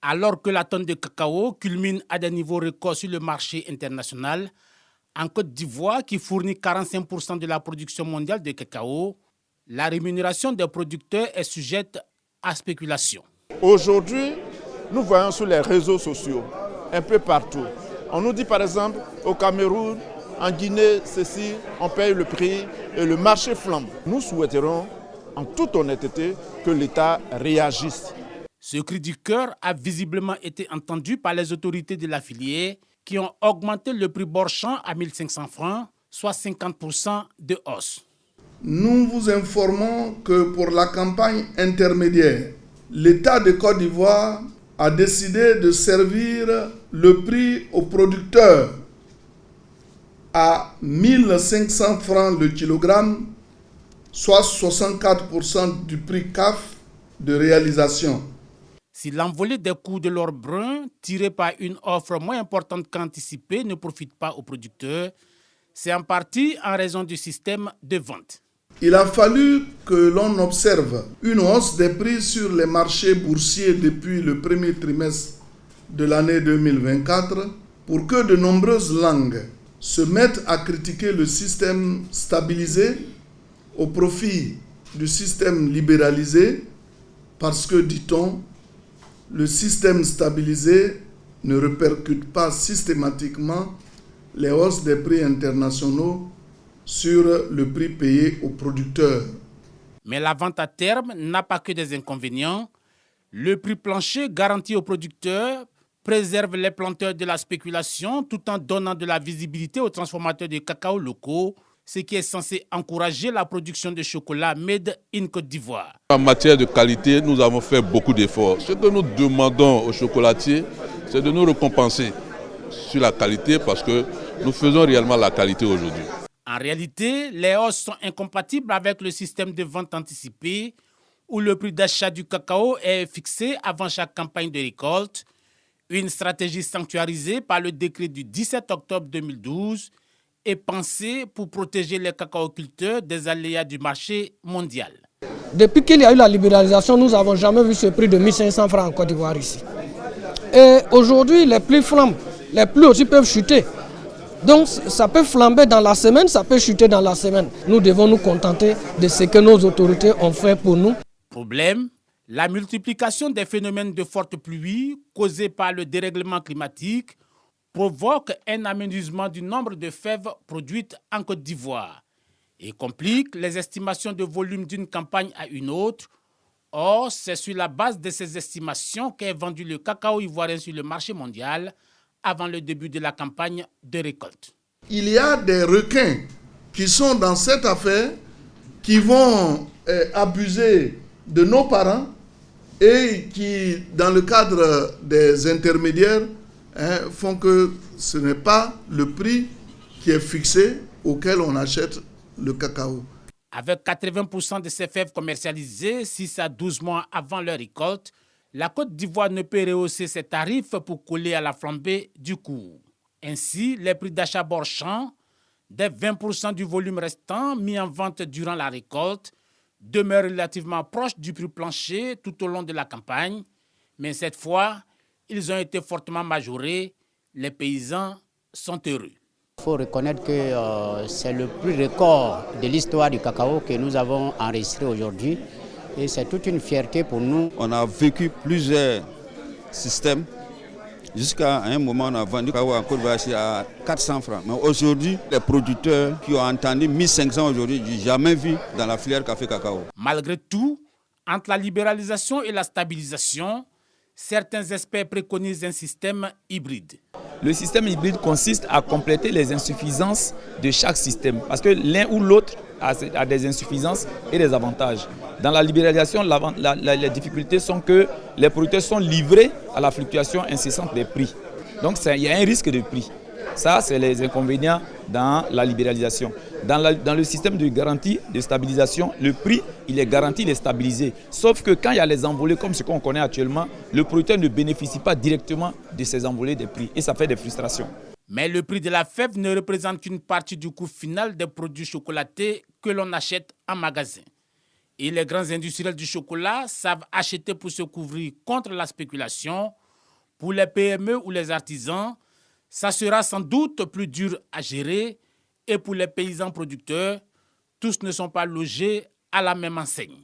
Alors que la tonne de cacao culmine à des niveaux records sur le marché international, en Côte d'Ivoire, qui fournit 45% de la production mondiale de cacao, la rémunération des producteurs est sujette à spéculation. Aujourd'hui, nous voyons sur les réseaux sociaux, un peu partout. On nous dit par exemple, au Cameroun, en Guinée, ceci, on paye le prix et le marché flambe. Nous souhaiterons, en toute honnêteté, que l'État réagisse. Ce cri du cœur a visiblement été entendu par les autorités de la filière qui ont augmenté le prix Borchamp à 1 500 francs, soit 50% de hausse. Nous vous informons que pour la campagne intermédiaire, l'État de Côte d'Ivoire a décidé de servir le prix aux producteurs à 1 500 francs le kilogramme, soit 64% du prix CAF de réalisation. Si l'envolée des coûts de l'or brun, tiré par une offre moins importante qu'anticipée, ne profite pas aux producteurs, c'est en partie en raison du système de vente. Il a fallu que l'on observe une hausse des prix sur les marchés boursiers depuis le premier trimestre de l'année 2024 pour que de nombreuses langues se mettent à critiquer le système stabilisé au profit du système libéralisé parce que, dit-on, le système stabilisé ne répercute pas systématiquement les hausses des prix internationaux sur le prix payé aux producteurs. Mais la vente à terme n'a pas que des inconvénients. Le prix plancher garanti aux producteurs préserve les planteurs de la spéculation tout en donnant de la visibilité aux transformateurs de cacao locaux, ce qui est censé encourager la production de chocolat made in Côte d'Ivoire. En matière de qualité, nous avons fait beaucoup d'efforts. Ce que nous demandons aux chocolatiers, c'est de nous récompenser sur la qualité parce que nous faisons réellement la qualité aujourd'hui. En réalité, les hausses sont incompatibles avec le système de vente anticipée où le prix d'achat du cacao est fixé avant chaque campagne de récolte, une stratégie sanctuarisée par le décret du 17 octobre 2012 et pensée pour protéger les cacaoculteurs des aléas du marché mondial. Depuis qu'il y a eu la libéralisation, nous n'avons jamais vu ce prix de 1 500 francs en Côte d'Ivoire ici. Et aujourd'hui, les prix flambent, les prix aussi peuvent chuter. Donc ça peut flamber dans la semaine, ça peut chuter dans la semaine. Nous devons nous contenter de ce que nos autorités ont fait pour nous. Problème, la multiplication des phénomènes de fortes pluies causés par le dérèglement climatique provoque un amenuisement du nombre de fèves produites en Côte d'Ivoire et complique les estimations de volume d'une campagne à une autre. Or, c'est sur la base de ces estimations qu'est vendu le cacao ivoirien sur le marché mondial avant le début de la campagne de récolte. Il y a des requins qui sont dans cette affaire, qui vont abuser de nos parents et qui, dans le cadre des intermédiaires, font que ce n'est pas le prix qui est fixé auquel on achète le cacao. Avec 80% de ces fèves commercialisées 6 à 12 mois avant leur récolte, la Côte d'Ivoire ne peut rehausser ses tarifs pour coller à la flambée du cours. Ainsi, les prix d'achat Borchamp, des 20% du volume restant mis en vente durant la récolte, demeurent relativement proches du prix plancher tout au long de la campagne, mais cette fois, ils ont été fortement majorés. Les paysans sont heureux. Il faut reconnaître que c'est le prix record de l'histoire du cacao que nous avons enregistré aujourd'hui. Et c'est toute une fierté pour nous. On a vécu plusieurs systèmes. Jusqu'à un moment, on a vendu le cacao en Côte d'Ivoire à 400 francs. Mais aujourd'hui, les producteurs qui ont entendu 1500 aujourd'hui, je n'ai jamais vu dans la filière café cacao. Malgré tout, entre la libéralisation et la stabilisation, certains experts préconisent un système hybride. Le système hybride consiste à compléter les insuffisances de chaque système parce que l'un ou l'autre a des insuffisances et des avantages. Dans la libéralisation, les difficultés sont que les producteurs sont livrés à la fluctuation incessante des prix. Donc il y a un risque de prix. Ça, c'est les inconvénients dans la libéralisation. Dans le système de garantie, de stabilisation, le prix, il est garanti, il est stabilisé. Sauf que quand il y a les envolées comme ce qu'on connaît actuellement, le producteur ne bénéficie pas directement de ces envolées des prix et ça fait des frustrations. Mais le prix de la fève ne représente qu'une partie du coût final des produits chocolatés que l'on achète en magasin. Et les grands industriels du chocolat savent acheter pour se couvrir contre la spéculation Pour les PME ou les artisans, ça sera sans doute plus dur à gérer et pour les paysans producteurs, tous ne sont pas logés à la même enseigne.